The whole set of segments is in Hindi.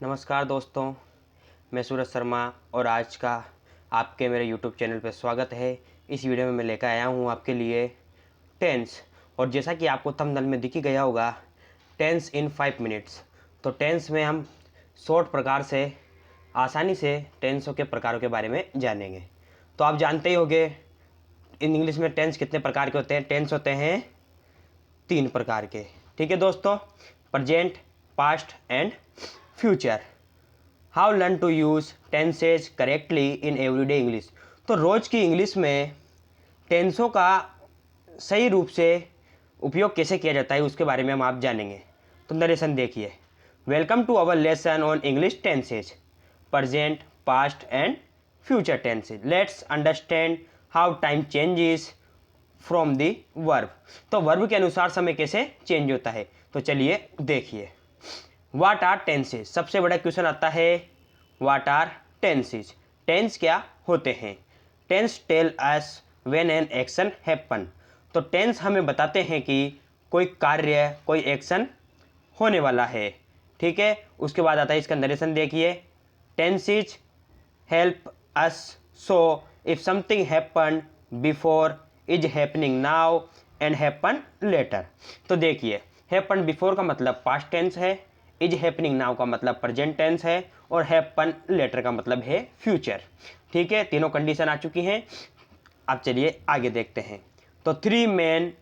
नमस्कार दोस्तों, मैं सूरज शर्मा और आज का आपके मेरे यूट्यूब चैनल पर स्वागत है। इस वीडियो में मैं लेकर आया हूँ आपके लिए टेंस। और जैसा कि आपको थंबनेल में दिख ही गया होगा, टेंस इन 5 मिनट्स। तो टेंस में हम शॉर्ट प्रकार से आसानी से टेंसों के प्रकारों के बारे में जानेंगे। तो आप जानते ही होंगे इन इंग्लिश में टेंस कितने प्रकार के होते हैं। टेंस होते हैं 3 प्रकार के। ठीक है दोस्तों, present, past and future. How learn to use tenses correctly in everyday English. तो रोज़ की इंग्लिश में टेंसों का सही रूप से उपयोग कैसे किया जाता है उसके बारे में हम आप जानेंगे। तो नरेशन देखिए। Welcome to our lesson on English tenses, present, past and future tenses. Let's understand how time changes from the verb. तो वर्ब के अनुसार समय कैसे चेंज होता है। तो चलिए देखिए। What are tenses. सबसे बड़ा क्वेश्चन आता है वाट आर टेंसेज। टेंस क्या होते हैं। Tense tell us when an action happen. तो टेंस हमें बताते हैं कि कोई कार्य, कोई एक्शन होने वाला है। ठीक है, उसके बाद आता है इसका नरेशन देखिए। Tenses help us so if something happen before, is happening now and happen later. तो देखिए, हैपन बिफोर का मतलब पास्ट टेंस है, इज हैपनिंग नाउ का मतलब प्रेजेंट टेंस है और हैपन लेटर का मतलब है फ्यूचर। ठीक है, तीनों कंडीशन आ चुकी हैं। अब चलिए आगे देखते हैं। तो 3 मेन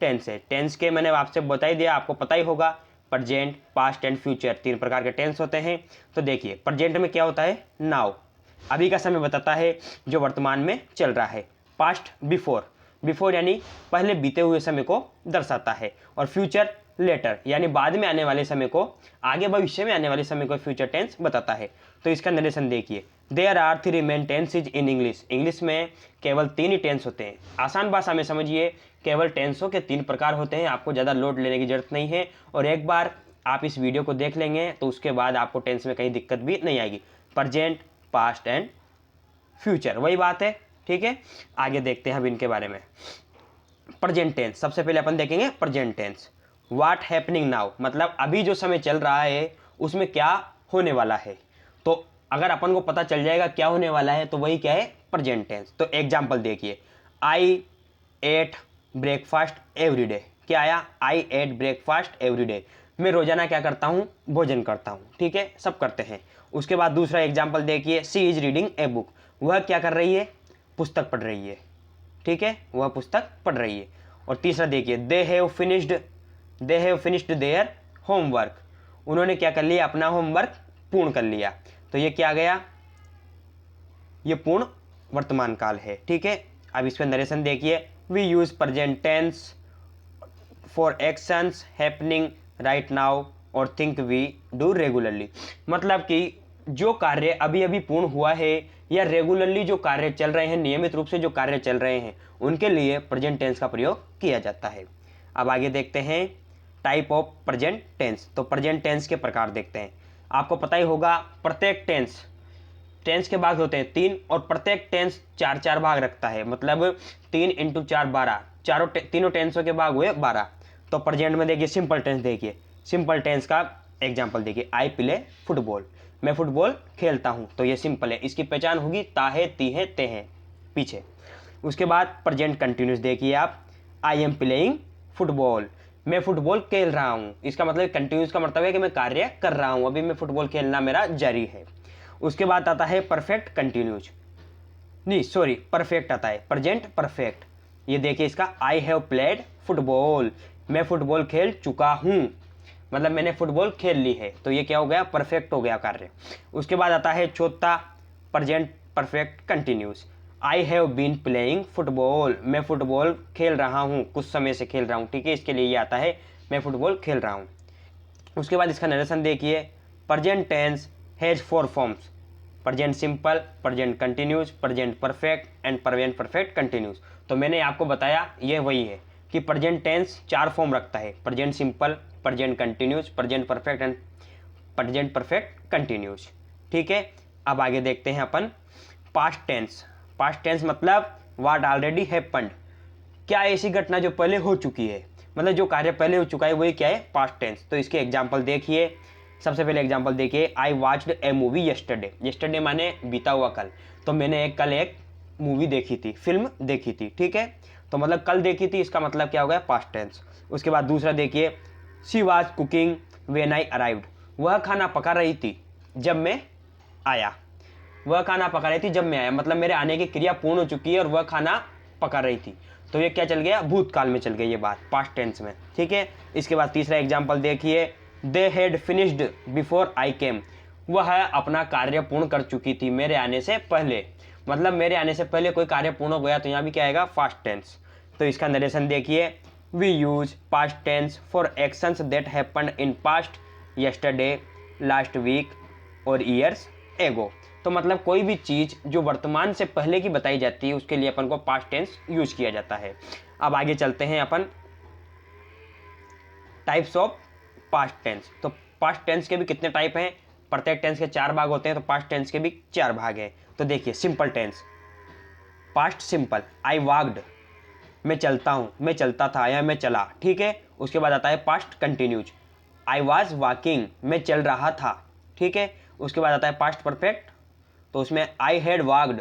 टेंस है। टेंस के मैंने आपसे बता ही दिया, आपको पता ही होगा। प्रेजेंट, पास्ट एंड फ्यूचर 3 प्रकार के टेंस होते हैं। तो देखिए, प्रेजेंट में क्या होता है, नाउ, अभी का समय बताता है जो वर्तमान में चल रहा है। पास्ट बिफोर, बिफोर यानी पहले बीते हुए समय को दर्शाता है। और फ्यूचर लेटर यानी बाद में आने वाले समय को, आगे भविष्य में आने वाले समय को फ्यूचर टेंस बताता है। तो इसका नरेशन देखिए। There are 3 main tenses in English. English में केवल 3 ही टेंस होते हैं। आसान भाषा में समझिए, केवल टेंसों के 3 प्रकार होते हैं। आपको ज़्यादा लोड लेने की जरूरत नहीं है। और एक बार आप इस वीडियो को देख लेंगे तो उसके बाद आपको टेंस में कहीं दिक्कत भी नहीं आएगी। प्रेजेंट, पास्ट एंड फ्यूचर, वही बात है। ठीक है, आगे देखते हैं अब इनके बारे में। प्रेजेंट टेंस, सबसे पहले अपन देखेंगे present tense. What happening now, मतलब अभी जो समय चल रहा है उसमें क्या होने वाला है। तो अगर अपन को पता चल जाएगा क्या होने वाला है तो वही क्या है, प्रेजेंट टेंस। तो एग्जांपल देखिए। आई एट ब्रेकफास्ट एवरीडे। क्या आया, आई एट ब्रेकफास्ट एवरीडे। मैं रोजाना क्या करता हूँ, भोजन करता हूँ। ठीक है, सब करते हैं। उसके बाद दूसरा एग्जाम्पल देखिए। सी इज रीडिंग ए बुक। वह क्या कर रही है, पुस्तक पढ़ रही है। ठीक है, वह पुस्तक पढ़ रही है। और तीसरा देखिए, they have finished their homework. उन्होंने क्या कर लिया, अपना होमवर्क पूर्ण कर लिया। तो ये क्या गया, ये पूर्ण वर्तमान काल है। ठीक है, अब इस पर नरेशन देखिए। We use present tense for actions happening right now और थिंक वी डू रेगुलरली। मतलब कि जो कार्य अभी अभी पूर्ण हुआ है या रेगुलरली जो कार्य चल रहे हैं, नियमित रूप से जो कार्य चल रहे हैं, उनके लिए प्रेजेंट टेंस का प्रयोग किया जाता है। अब आगे देखते हैं टाइप ऑफ प्रेजेंट टेंस। तो प्रेजेंट टेंस के प्रकार देखते हैं। आपको पता ही होगा, प्रत्येक टेंस, टेंस के भाग होते हैं 3 और प्रत्येक टेंस 4 भाग रखता है। मतलब 3 × 4 12, तीनों टेंसों के भाग हुए 12। तो प्रेजेंट में देखिए सिंपल टेंस देखिए। सिंपल टेंस का एग्जांपल देखिए। आई प्ले फुटबॉल, मैं फुटबॉल खेलता हूँ। तो ये सिंपल है, इसकी पहचान होगी ताहे तीहे तेहे पीछे। उसके बाद प्रेजेंट कंटिन्यूस देखिए आप। आई एम प्लेइंग फुटबॉल, मैं फुटबॉल खेल रहा हूँ। इसका मतलब कंटिन्यूस का मतलब है कि मैं कार्य कर रहा हूँ, अभी मैं फुटबॉल खेलना मेरा जारी है। उसके बाद आता है परफेक्ट कंटिन्यूस, नहीं सॉरी परफेक्ट आता है, प्रेजेंट परफेक्ट। ये देखिए इसका, आई हैव प्लेड फुटबॉल, मैं फुटबॉल खेल चुका हूँ, मतलब मैंने फुटबॉल खेल ली है। तो ये क्या हो गया, परफेक्ट हो गया कार्य। उसके बाद आता है चौथा present perfect continuous. I have been playing football, मैं फुटबॉल खेल रहा हूँ, कुछ समय से खेल रहा हूँ। ठीक है, इसके लिए ये आता है मैं फुटबॉल खेल रहा हूँ। उसके बाद इसका नरेशन देखिए। Present tense has 4 forms, present simple, present continuous, present perfect and present perfect continuous. तो मैंने आपको बताया ये वही है कि प्रेजेंट टेंस 4 फॉर्म रखता है, present simple, present continuous, present perfect and present perfect continuous. ठीक है, अब आगे देखते हैं अपन पास्ट टेंस। पास्ट टेंस मतलब व्हाट ऑलरेडी हैपेंड, क्या ऐसी घटना जो पहले हो चुकी है, मतलब जो कार्य पहले हो चुका है वही क्या है, पास्ट टेंस। तो इसके एग्जांपल देखिए। सबसे पहले एग्जांपल देखिए, I watched A movie yesterday. Yesterday माने बीता हुआ कल, तो मैंने कल एक मूवी देखी थी, फिल्म देखी थी, ठीक है। तो मतलब कल देखी थी, इसका मतलब क्या हो गया, पास्ट टेंस। उसके बाद दूसरा देखिए, she was cooking when I arrived. वह खाना पका रही थी जब मैं आया। वह खाना पका रही थी जब मैं आया, मतलब मेरे आने की क्रिया पूर्ण हो चुकी है और वह खाना पका रही थी। तो ये क्या चल गया, भूतकाल में चल गई ये बात, पास्ट टेंस में, ठीक है। इसके बाद तीसरा एग्जांपल देखिए, they had finished before I came. वह अपना कार्य पूर्ण कर चुकी थी मेरे आने से पहले, मतलब मेरे आने से पहले कोई कार्य पूर्ण हो गया, तो यहाँ भी क्या आएगा, पास्ट टेंस। तो इसका नरेशन देखिए, we use past tense for actions that happened in past, yesterday, last week और ईयर्स एगो। तो मतलब कोई भी चीज़ जो वर्तमान से पहले की बताई जाती है उसके लिए अपन को पास्ट टेंस यूज किया जाता है। अब आगे चलते हैं अपन टाइप्स ऑफ पास्ट टेंस। तो पास्ट टेंस के भी कितने टाइप हैं, प्रत्येक टेंस के 4 भाग होते हैं, तो पास्ट टेंस के भी 4 भाग हैं। तो देखिए, simple tense, past simple, I walked, मैं चलता हूँ, मैं चलता था या मैं चला, ठीक है। उसके बाद आता है past continues, I was walking, मैं चल रहा था, ठीक है। उसके बाद आता है पास्ट परफेक्ट, तो उसमें आई हैड वॉक्ड,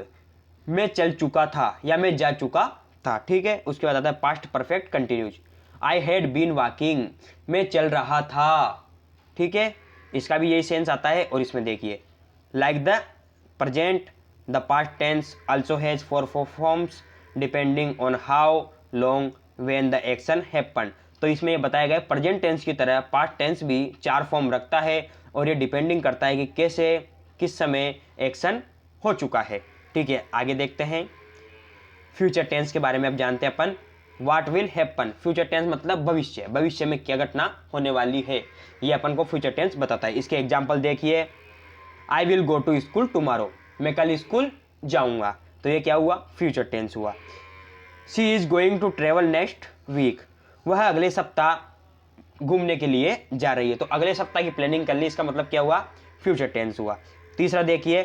मैं चल चुका था या मैं जा चुका था, ठीक है। उसके बाद आता है past perfect continuous, I had been walking, मैं चल रहा था, ठीक है। इसका भी यही सेंस आता है। और इसमें देखिए, like the present, the past tense also has 4 forms depending on how long when the action happened. तो इसमें ये बताया गया प्रेजेंट टेंस की तरह पास्ट टेंस भी 4 फॉर्म रखता है, और ये डिपेंडिंग करता है कि कैसे, किस समय एक्शन हो चुका है, ठीक है। आगे देखते हैं, फ्यूचर टेंस के बारे में अब जानते हैं अपन, what will happen. Future tense मतलब भविष्य, भविष्य में क्या घटना होने वाली है, ये अपन को फ्यूचर टेंस बताता है। इसके एग्जांपल देखिए, I will go to school tomorrow, मैं कल स्कूल जाऊंगा, तो ये क्या हुआ, फ्यूचर टेंस हुआ। She is going to travel next week, वह अगले सप्ताह घूमने के लिए जा रही है, तो अगले सप्ताह की प्लानिंग कर ली, इसका मतलब क्या हुआ, फ्यूचर टेंस हुआ। तीसरा देखिए,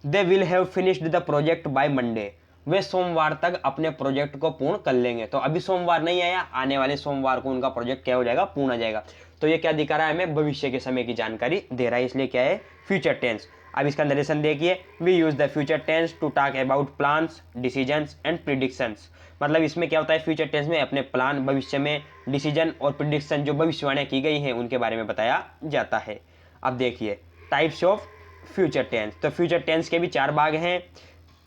they will have finished the project by Monday, वे सोमवार तक अपने प्रोजेक्ट को पूर्ण कर लेंगे। तो अभी सोमवार नहीं आया, आने वाले सोमवार को उनका प्रोजेक्ट क्या हो जाएगा, पूर्ण हो जाएगा। तो ये क्या दिखा रहा है हमें, भविष्य के समय की जानकारी दे रहा है, इसलिए क्या है, फ्यूचर टेंस। अब इसका नरेशन देखिए, we use the future tense to talk about plans, decisions and predictions. मतलब इसमें क्या होता है, फ्यूचर टेंस में अपने प्लान, भविष्य में डिसीजन और प्रिडिक्शन जो भविष्यवाणियां की गई हैं उनके बारे में बताया जाता है। अब देखिए, टाइप्स ऑफ फ्यूचर टेंस। तो फ्यूचर टेंस के भी 4 भाग हैं।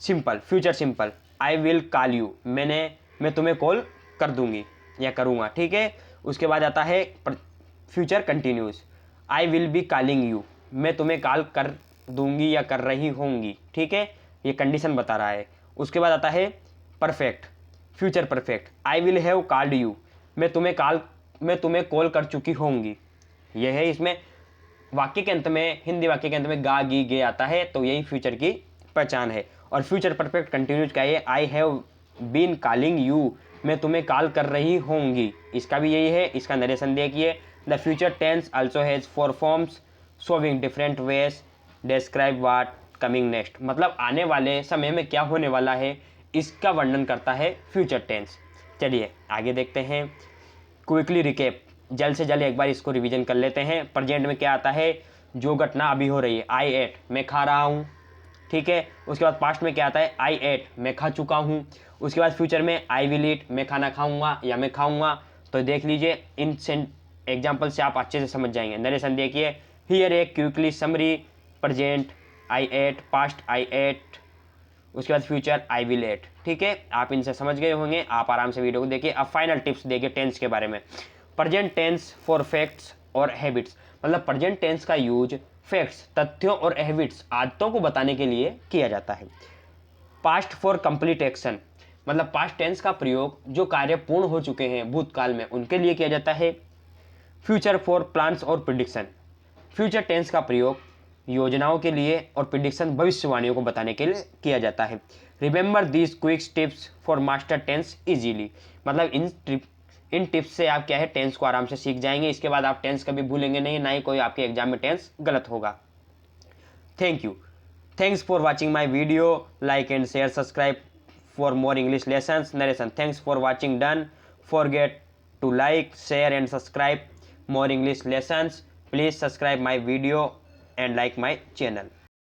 Simple, future simple, I will call you, मैं तुम्हें कॉल कर दूंगी या करूँगा, ठीक है। उसके बाद आता है future continuous, I will be calling you, मैं तुम्हें कॉल कर दूंगी या कर रही होंगी, ठीक है, ये कंडीशन बता रहा है। उसके बाद आता है perfect, future perfect, I will have called you, मैं तुम्हें कॉल कर चुकी होंगी। यह है, इसमें वाक्य के अंत में, हिंदी वाक्य के अंत में गा गी गे आता है, तो यही फ्यूचर की पहचान है। और फ्यूचर परफेक्ट कंटिन्यूज का ये, I have been calling you, मैं तुम्हें कॉल कर रही होंगी, इसका भी यही है। इसका नरेशन देखिए, the future tense also has 4 forms showing different ways describe what coming next. मतलब आने वाले समय में क्या होने वाला है, इसका वर्णन करता है फ्यूचर टेंस। चलिए आगे देखते हैं, क्विकली रिकेप, जल्द से जल्द एक बार इसको रिवीजन कर लेते हैं। प्रेजेंट में क्या आता है, जो घटना अभी हो रही है, आई एट, मैं खा रहा हूँ, ठीक है। उसके बाद पास्ट में क्या आता है, आई एट, मैं खा चुका हूँ। उसके बाद फ्यूचर में आई विल ईट, मैं खाना खाऊंगा या मैं खाऊंगा। तो देख लीजिए, इन एग्जाम्पल से आप अच्छे से समझ जाएंगे। नरेशन देखिए, here a quickly summary, present I ate, past I ate, उसके बाद फ्यूचर आई विल एट, ठीक है। आप इनसे समझ गए होंगे, आप आराम से वीडियो को देखिए। अब फाइनल टिप्स देखिए टेंस के बारे में। प्रेजेंट टेंस फॉर फैक्ट्स और हैबिट्स, मतलब प्रेजेंट टेंस का यूज फैक्ट्स, तथ्यों और हैबिट्स, आदतों को बताने के लिए किया जाता है। पास्ट फॉर कंप्लीट एक्शन, मतलब पास्ट टेंस का प्रयोग जो कार्य पूर्ण हो चुके हैं भूतकाल में उनके लिए किया जाता है। फ्यूचर फॉर प्लान्स और प्रिडिक्शन, फ्यूचर टेंस का प्रयोग योजनाओं के लिए और प्रिडिक्शन, भविष्यवाणियों को बताने के लिए किया जाता है। Remember these quick tips for master tense easily, मतलब इन टिप्स से आप क्या है, टेंस को आराम से सीख जाएंगे। इसके बाद आप टेंस कभी भूलेंगे नहीं, ना ही कोई आपके एग्जाम में टेंस गलत होगा। Thank you, thanks for watching my video, like and share, subscribe for more English lessons. Narration, thanks for watching done, forget to like share and subscribe more English lessons. Please subscribe my video and like my channel.